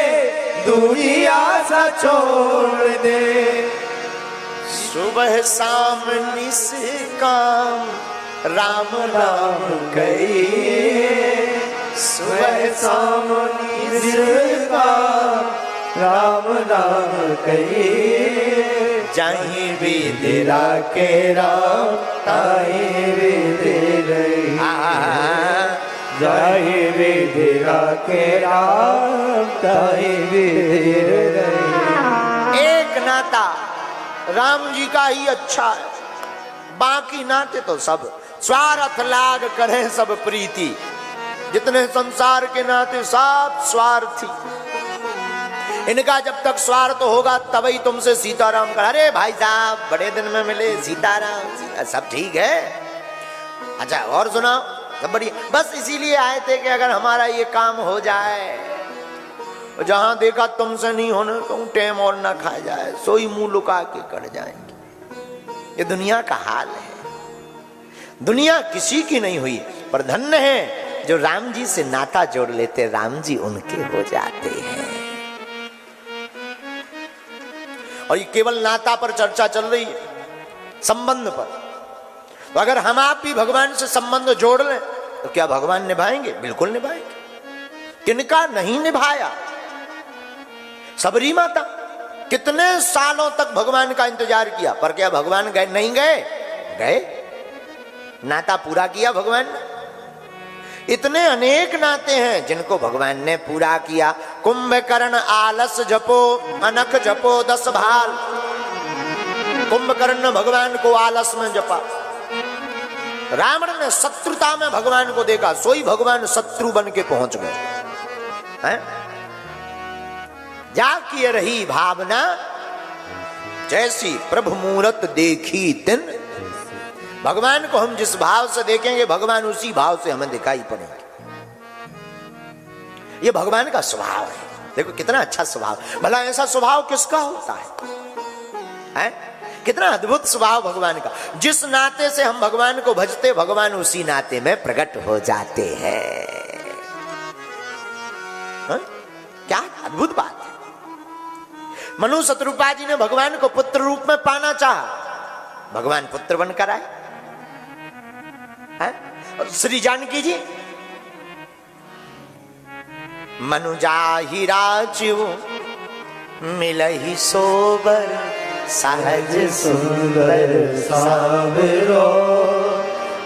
दूजी आशा छोड़ दे। सुबह शाम निष्काम राम नाम कहिए, सुबह शाम निष्काम राम नाम कहिए। जाहि विदिरा के राम ताहि विदिर रही, जाहि विदिरा के राम ताहि विदिर रही। एक नाता राम जी का ही अच्छा है, बाकी नाते तो सब स्वार्थ लाग करें सब प्रीति। जितने संसार के नाते सब स्वार्थी, इनका जब तक स्वार्थ होगा तभी तुमसे सीताराम कर। अरे भाई साहब बड़े दिन में मिले, सीताराम सब ठीक है। अच्छा और सुनाओ, सब बढ़िया। बस इसीलिए आए थे कि अगर हमारा ये काम हो जाए, जहां देखा तुमसे नहीं होने तो टेम और ना खा जाए, सोई मुंह लुका के कर जाएंगे। ये दुनिया का हाल है। दुनिया किसी की नहीं हुई, पर धन्य है जो राम जी से नाता जोड़ लेते, राम जी उनके हो जाते हैं। और ये केवल नाता पर चर्चा चल रही है, संबंध पर। तो अगर हम आप भी भगवान से संबंध जोड़ लें तो क्या भगवान निभाएंगे? बिल्कुल निभाएंगे। किनका नहीं निभाया? सबरी माता कितने सालों तक भगवान का इंतजार किया, पर क्या भगवान गए? नहीं गए, गए, नाता पूरा किया भगवान ने। इतने अनेक नाते हैं जिनको भगवान ने पूरा किया। कुंभकर्ण आलस जपो अनख जपो 10 भाल। कुंभकर्ण ने भगवान को आलस में जपा, रावण ने शत्रुता में भगवान को देखा, सोई भगवान शत्रु बन के पहुंच गए हैं। जा किए रही भावना, जैसी प्रभु मूरत देखी तिन। भगवान को हम जिस भाव से देखेंगे भगवान उसी भाव से हमें दिखाई पड़ेंगे। ये भगवान का स्वभाव है। देखो कितना अच्छा स्वभाव, भला ऐसा स्वभाव किसका होता है? कितना अद्भुत स्वभाव भगवान का। जिस नाते से हम भगवान को भजते भगवान उसी नाते में प्रकट हो जाते हैं। क्या अद्भुत बात है। मनु शत्रुपा जी ने भगवान को पुत्र रूप में पाना चाहा, भगवान पुत्र बनकर आए। और श्री जानकी जी मनुजा राजीव मिलहि सोबर सहज सुंदर सावरो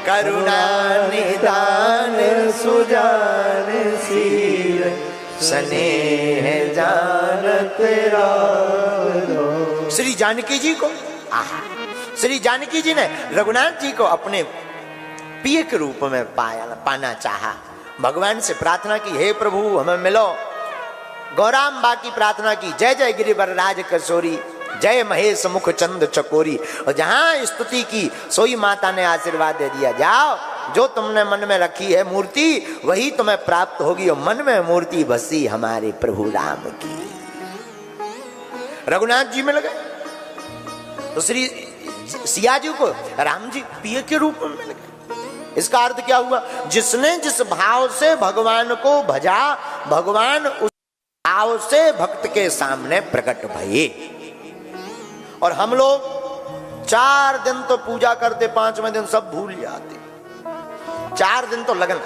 करुणा निदान सुजान शील स्नेह जानत रावरो। श्री जानकी जी को श्री जानकी जी ने रघुनाथ जी को अपने प्रिय के रूप में पाना चाहा। भगवान से प्रार्थना की, हे प्रभु हमें मिलो। गौराम्बा की प्रार्थना की, जय जय गिरिवर राज कसोरी, जय महेश मुख चंद चकोरी। और जहां स्तुति की सोई माता ने आशीर्वाद दे दिया, जाओ जो तुमने मन में रखी है मूर्ति वही तुम्हें प्राप्त होगी। और मन में मूर्ति बसी हमारे प्रभु राम की। रघुनाथ जी मिल गए तो श्री सिया जी को राम जी प्रिय के रूप में मिल गए। इसका अर्थ क्या हुआ? जिसने जिस भाव से भगवान को भजा भगवान उस भाव से भक्त के सामने प्रकट भये। और हम लोग 4 दिन तो पूजा करते, 5वें दिन सब भूल जाते। 4 दिन तो लगन।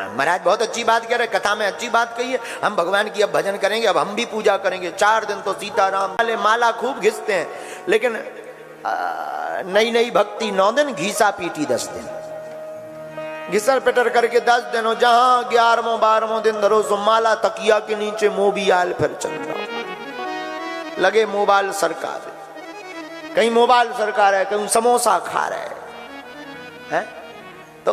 महाराज बहुत अच्छी बात कह रहे, कथा में अच्छी बात कही है। हम भगवान की अब भजन करेंगे, अब हम भी पूजा करेंगे। 4 दिन तो सीताराम वाले माला खूब घिसते हैं, लेकिन नई नई भक्ति 9 दिन, घीसा पीटी 10 दिन। घिसर पिटर करके 10 दिन हो, जहां 11वां 12वां दिन धरो सो माला तकिया के नीचे मोबियाल फिर चल रहा। लगे मोबाइल सरकार, कहीं मोबाइल सरकार है, कहीं समोसा खा रहे हैं। तो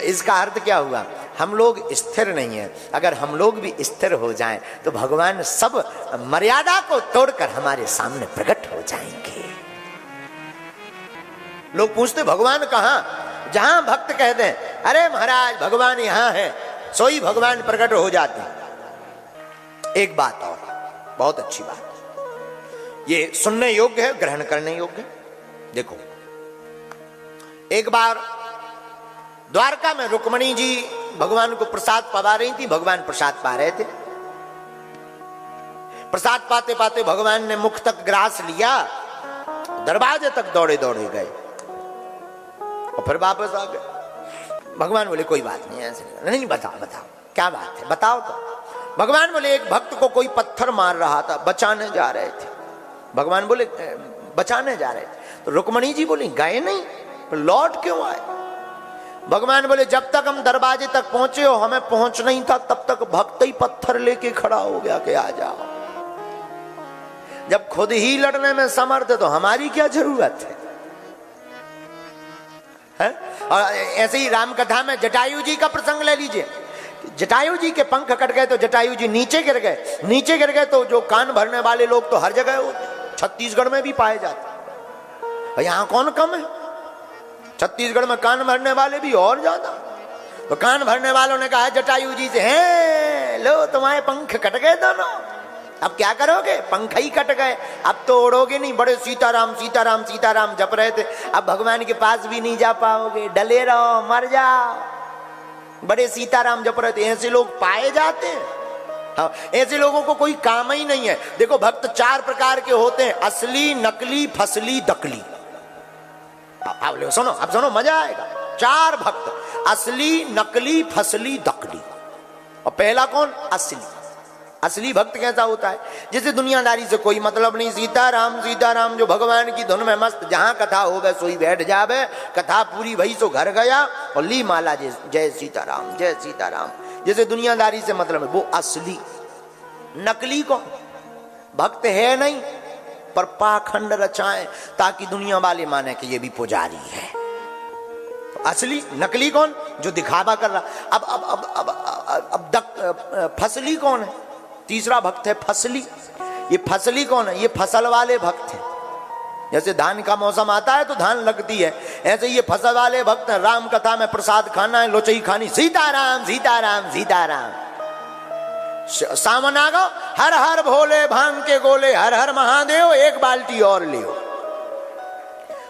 इसका अर्थ क्या हुआ? हम लोग स्थिर नहीं है। अगर हम लोग भी स्थिर हो जाएं तो भगवान सब मर्यादा को तोड़कर हमारे सामने प्रकट हो जाएंगे। लोग पूछते भगवान कहां? जहां भक्त कहते हैं अरे महाराज भगवान यहां है, सोई भगवान प्रकट हो जाते हैं। एक बात और, बहुत अच्छी बात, ये सुनने योग्य है, ग्रहण करने योग्य है। देखो, एक बार द्वारका में रुक्मणी जी भगवान को प्रसाद पवा रही थी। भगवान प्रसाद पा रहे थे। प्रसाद पाते पाते भगवान ने मुख तक ग्रास लिया, दरवाजे तक दौड़े दौड़े गए और फिर वापस आ गए। भगवान बोले कोई बात नहीं, ऐसे नहीं, बताओ बताओ क्या बात है, बताओ तो। भगवान बोले एक भक्त को कोई पत्थर मार रहा था, बचाने जा रहे थे। भगवान बोले बचाने जा रहे थे। तो रुक्मणी जी बोली गए नहीं, तो लौट क्यों आए? भगवान बोले जब तक हम दरवाजे तक पहुंचे हो हमें पहुंच नहीं था, तब तक भक्त ही पत्थर लेके खड़ा हो गया कि आ जाओ। जब खुद ही लड़ने में समर्थ है तो हमारी क्या जरूरत है? और ऐसे ही राम कथा में जटायु जी का प्रसंग ले लीजिए। जटायु जी के पंख कट गए तो जटायु जी नीचे गिर गए। नीचे गिर गए तो जो कान भरने वाले लोग तो हर जगह होते, छत्तीसगढ़ में भी पाए जाते। और यहां कौन कम है? छत्तीसगढ़ में कान भरने वाले भी और ज्यादा। तो कान भरने वालों ने कहा जटायु जी से, हैं लो तुम्हारे पंख कट गए दोनों, अब क्या करोगे? पंख ही कट गए, अब तो उड़ोगे नहीं। बड़े सीताराम सीताराम सीताराम जप रहे थे, अब भगवान के पास भी नहीं जा पाओगे, डले रहो, मर जाओ। बड़े सीताराम जप रहे थे। ऐसे लोग पाए जाते हैं हाँ, ऐसे लोगों को कोई काम ही नहीं है। देखो भक्त 4 प्रकार के होते हैं, असली, नकली, फसली, दकली। आप सुनो, अब सुनो, मजा आएगा। 4 भक्त, असली, नकली, फसली, दकली। और पहला कौन? असली। असली भक्त कैसा होता है? जैसे दुनियादारी से कोई मतलब नहीं, सीताराम सीताराम, जो भगवान की धुन में मस्त, जहां कथा हो गए सोई बैठ जावे, कथा पूरी भई सो घर गया और ली माला जय सीताराम जय सीताराम। जैसे दुनियादारी से मतलब है, वो असली। नकली को भक्त है नहीं पर पाखंड रचाएं ताकि दुनिया वाले माने कि ये भी पुजारी है। असली। नकली कौन? जो दिखावा कर रहा। अब फसली कौन है? तीसरा भक्त है फसली। ये फसली कौन है? ये फसल वाले भक्त हैं। जैसे धान का मौसम आता है तो धान लगती है, ऐसे ये फसल वाले भक्त हैं। राम कथा में प्रसाद खाना है, लोचई खानी, सीताराम सीताराम सीताराम। सावन आ गो, हर हर भोले भांग के गोले, हर हर महादेव, एक बाल्टी और ले।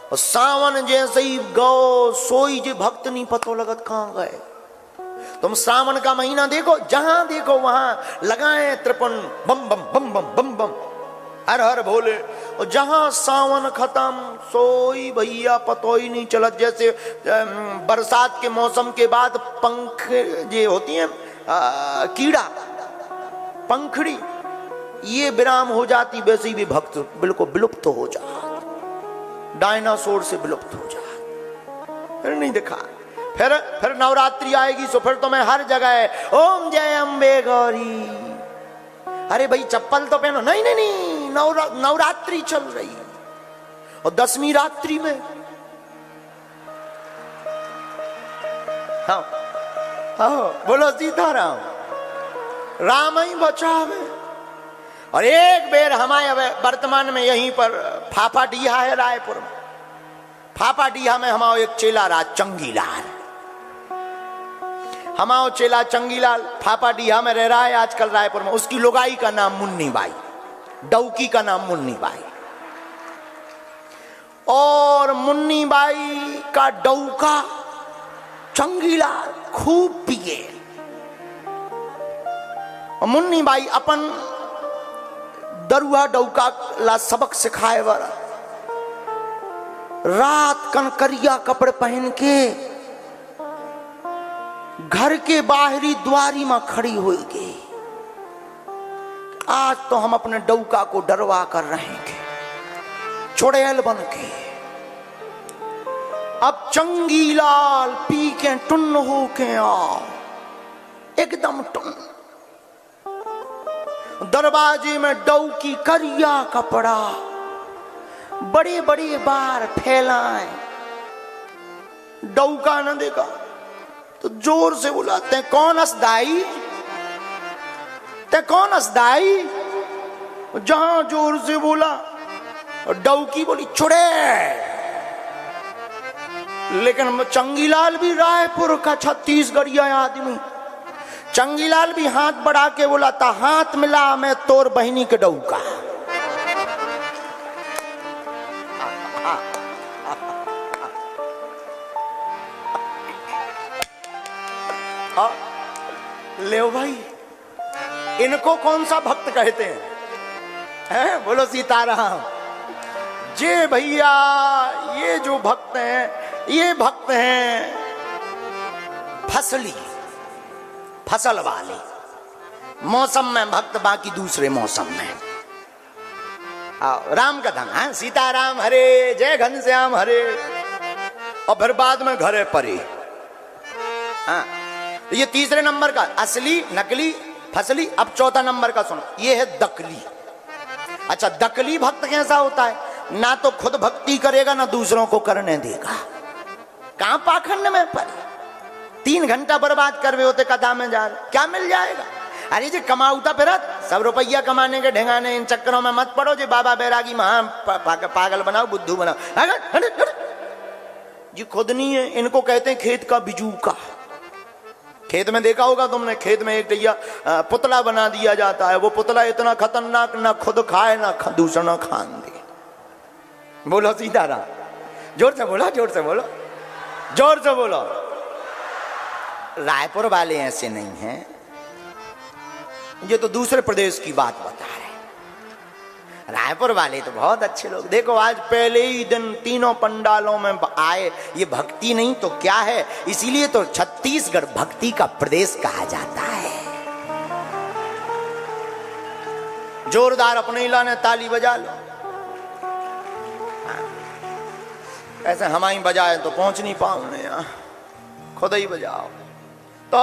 और सावन जैसे ही गो सोई जे भक्त नहीं पतो लगत कहां गए। तुम सावन का महीना देखो, जहां देखो वहां लगाए त्रिपन, बम बम बम बम बम बम, हर हर भोले। और जहां सावन खत्म सोई भैया पतो ही नहीं चलत। जैसे बरसात के मौसम के बाद पंख ये होती है कीड़ा, पंखड़ी, ये विराम हो जाती, वैसे ही भी भक्त बिल्कुल विलुप्त हो जाता, डायनासोर से विलुप्त हो जाता, फिर नहीं दिखा। फिर नवरात्रि आएगी तो फिर तुम्हें हर जगह ओम जय अम्बे गौरी। अरे भाई चप्पल तो पहनो। नहीं नहीं नहीं, नवरात्रि चल रही। और 10वीं रात्रि में हाँ हाँ बोलो सीताराम, राम ही बचावे। और एक बेर हमारे वर्तमान में यहीं पर फाफाडीहा है रायपुर में। फाफाडीहा में हमारा एक चेला रहा चंगीलाल। हमारा चेला चंगीलाल फाफाडीहा में रह रहा है आजकल रायपुर में। उसकी लुगाई का नाम मुन्नी बाई, डौकी का नाम मुन्नी बाई। और मुन्नी बाई का डौका चंगीलाल खूब पिए। मुन्नी बाई अपन दरुआ डौका ला सबक सिखाए वाला। रात कनकरिया कपड़े पहन के घर के बाहरी द्वारी में खड़ी होगी। आज तो हम अपने डौका को डरवा कर रहेंगे, चुड़ैल बन के। अब चंगीलाल पी के टुन्न हो के आओ, एकदम टुन्न। दरवाजे में डौकी करिया कपड़ा, बड़े बड़े बार फैलाए। डौका न देखा तो जोर से बुलाते हैं, कौन असदाई? ते कौन असदाई? जहां जोर से बोला और डौकी बोली चुड़ैल। लेकिन चंगीलाल भी रायपुर का छत्तीसगढ़िया आदमी, चंगीलाल भी हाथ बढ़ा के बोला था, हाथ मिला मैं तोर बहनी के डौका। ले भाई, इनको कौन सा भक्त कहते हैं? बोलो सीताराम। जे भैया ये जो भक्त हैं, ये भक्त हैं फसली, फसल वाले। मौसम में भक्त, बाकी दूसरे मौसम में। राम कथा, हाँ सीताराम हरे, जय घनश्याम हरे, और फिर बाद में घरे परे। हाँ, तो ये तीसरे नंबर का असली, नकली, फसली। अब चौथा नंबर का सुनो, ये है दकली। अच्छा, दकली भक्त कैसा होता है? ना तो खुद भक्ति करेगा ना दूसरों को करने देगा। कहां पाखंड में पर 3 घंटा बर्बाद कर रहे होते कथा में जा रहे, क्या मिल जाएगा? अरे जी कमाऊता फिरत, सब रुपया कमाने के ढेंगाने, इन चक्करों में मत पड़ो। जी बाबा बैरागी महा पागल बनाओ, बुद्धू बनाओ। जी खुद नहीं है, इनको कहते हैं खेत का बिजूका। खेत में देखा होगा तुमने, खेत में एक दैया पुतला बना दिया जाता है। वो पुतला इतना खतरनाक, ना खुद खाए ना दूसरा खान दे। बोलो सीताराम, जोर से बोलो, जोर से बोलो, जोर से बोलो। रायपुर वाले ऐसे नहीं हैं। ये तो दूसरे प्रदेश की बात बता रहे। रायपुर वाले तो बहुत अच्छे लोग। देखो आज पहले ही दिन तीनों पंडालों में आए। ये भक्ति नहीं तो क्या है? इसीलिए तो छत्तीसगढ़ भक्ति का प्रदेश कहा जाता है। जोरदार अपने इलाने ताली बजा लो। ऐसे हमारी बजाए तो पहुंच नहीं पाऊंगे यहाँ, खुद ही बजाओ। तो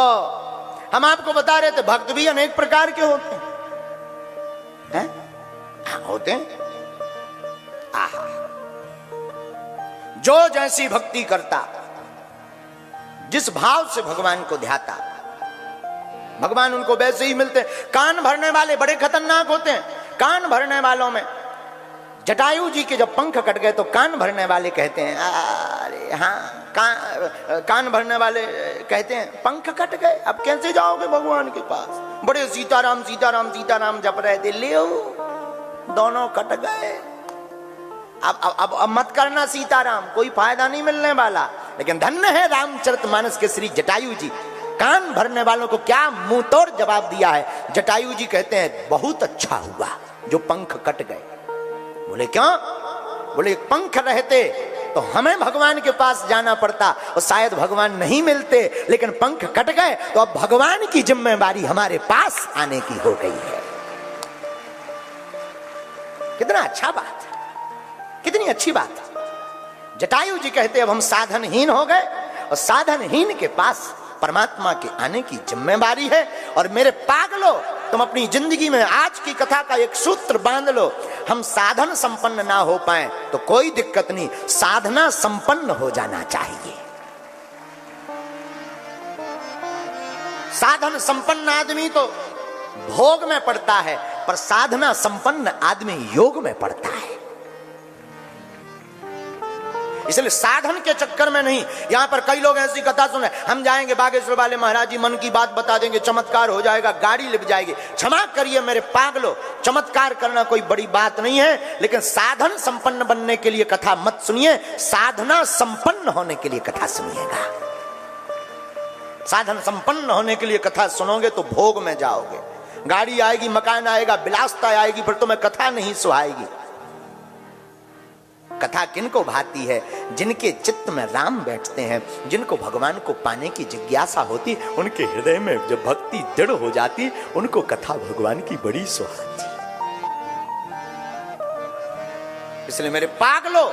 हम आपको बता रहे थे भक्त भी अनेक प्रकार के होते हैं। हाँ, होते हैं। आहा, जो जैसी भक्ति करता, जिस भाव से भगवान को ध्याता, भगवान उनको वैसे ही मिलते हैं। कान भरने वाले बड़े खतरनाक होते हैं। कान भरने वालों में जटायु जी के जब पंख कट गए तो कान भरने वाले कहते हैं, अरे हाँ, कान भरने वाले कहते हैं पंख कट गए, अब कैसे जाओगे भगवान के पास? बड़े सीताराम सीताराम सीताराम जप रहे थे, ले दोनों कट गए। अब मत करना सीताराम, कोई फायदा नहीं मिलने वाला। लेकिन धन्य है रामचरितमानस के श्री जटायु जी, कान भरने वालों को क्या मुंह तोड़ जवाब दिया है। जटायु जी कहते हैं बहुत अच्छा हुआ जो पंख कट गए। बोले क्यों? बोले पंख रहते तो हमें भगवान के पास जाना पड़ता और शायद भगवान नहीं मिलते, लेकिन पंख कट गए तो अब भगवान की जिम्मेदारी हमारे पास आने की हो गई है। कितना अच्छा बात है, कितनी अच्छी बात है। जटायु जी कहते अब हम साधनहीन हो गए और साधनहीन के पास परमात्मा के आने की जिम्मेदारी है। और मेरे पागलो, तुम अपनी जिंदगी में आज की कथा का एक सूत्र बांध लो। हम साधन संपन्न ना हो पाए तो कोई दिक्कत नहीं, साधना संपन्न हो जाना चाहिए। साधन संपन्न आदमी तो भोग में पड़ता है, पर साधना संपन्न आदमी योग में पड़ता है। इसलिए साधन के चक्कर में नहीं। यहां पर कई लोग ऐसी कथा सुने, हम जाएंगे बागेश्वर वाले महाराज जी मन की बात बता देंगे, चमत्कार हो जाएगा, गाड़ी लिप जाएगी। क्षमा करिए मेरे पागलो, चमत्कार करना कोई बड़ी बात नहीं है, लेकिन साधन संपन्न बनने के लिए कथा मत सुनिए, साधना संपन्न होने के लिए कथा सुनिएगा। साधन संपन्न होने के लिए कथा सुनोगे तो भोग में जाओगे, गाड़ी आएगी, मकान आएगा, विलासता आएगी, फिर तुम्हें कथा नहीं सुहाएगी। कथा किनको भाती है? जिनके चित्त में राम बैठते हैं, जिनको भगवान को पाने की जिज्ञासा होती, उनके हृदय में जब भक्ति दृढ़ हो जाती, उनको कथा भगवान की बड़ी सुहाती। इसलिए मेरे पागलो,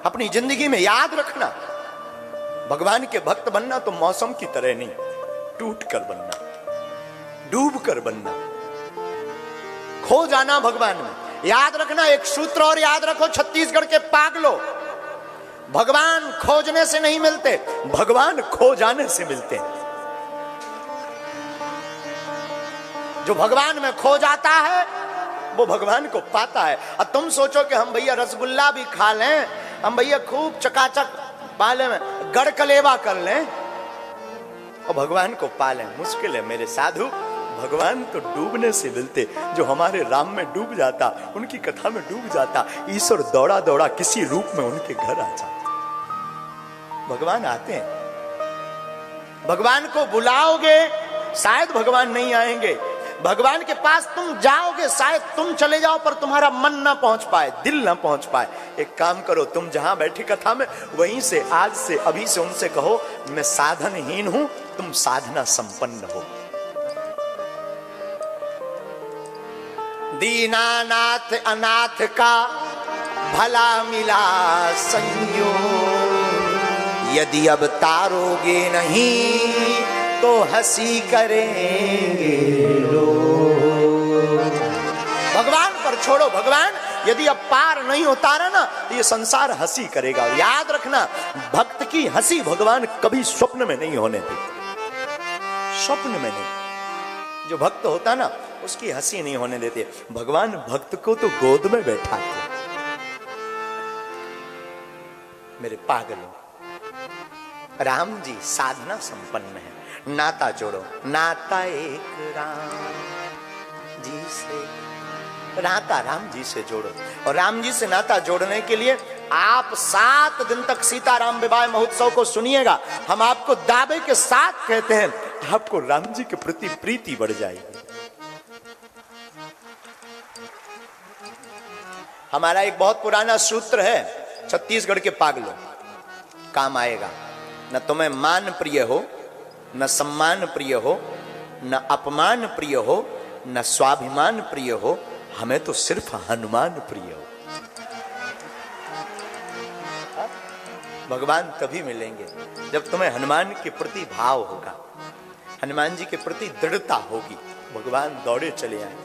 अपनी जिंदगी में याद रखना, भगवान के भक्त बनना तो मौसम की तरह नहीं, टूट कर बनना, डूब कर बनना, खो जाना भगवान में। याद रखना, एक सूत्र और याद रखो छत्तीसगढ़ के पागलो, भगवान खोजने से नहीं मिलते, भगवान खो जाने से मिलते हैं। जो भगवान में खो जाता है वो भगवान को पाता है। और तुम सोचो कि हम भैया रसगुल्ला भी खा लें, हम भैया खूब चकाचक पाले में गड़कलेवा कर लें और भगवान को पालें, मुश्किल है मेरे साधु। भगवान तो डूबने से मिलते। जो हमारे राम में डूब जाता, उनकी कथा में डूब जाता, ईश्वर दौड़ा दौड़ा किसी रूप में उनके घर आ जाता। भगवान आते हैं, भगवान को बुलाओगे शायद भगवान नहीं आएंगे, भगवान के पास तुम जाओगे शायद तुम चले जाओ, पर तुम्हारा मन ना पहुंच पाए, दिल ना पहुंच पाए। एक काम करो, तुम जहां बैठे कथा में वहीं से आज से अभी से उनसे कहो, मैं साधनहीन हूं, तुम साधना संपन्न हो। दीनानाथ अनाथ का भला मिला संयोग, यदि अब तारोगे नहीं तो हंसी करेंगे लोग। भगवान पर छोड़ो, भगवान यदि अब पार नहीं उतारा ना तो ये संसार हंसी करेगा। और याद रखना, भक्त की हंसी भगवान कभी स्वप्न में नहीं होने देते, स्वप्न में नहीं। जो भक्त होता ना उसकी हंसी नहीं होने देते। भगवान भक्त को तो गोद में बैठाते। मेरे पागलों, राम जी साधना संपन्न है, नाता जोड़ो, नाता एक राम जी से, नाता राम जी से जोड़ो। और राम जी से नाता जोड़ने के लिए आप 7 दिन तक सीताराम विवाह महोत्सव को सुनिएगा। हम आपको दावे के साथ कहते हैं, आपको राम जी के प्रति प्रीति बढ़ जाएगी। हमारा एक बहुत पुराना सूत्र है छत्तीसगढ़ के पागलों, काम आएगा। न तुम्हें मान प्रिय हो, न सम्मान प्रिय हो, न अपमान प्रिय हो, न स्वाभिमान प्रिय हो, हमें तो सिर्फ हनुमान प्रिय हो। भगवान तभी मिलेंगे जब तुम्हें हनुमान के प्रति भाव होगा, हनुमान जी के प्रति दृढ़ता होगी, भगवान दौड़े चले आए।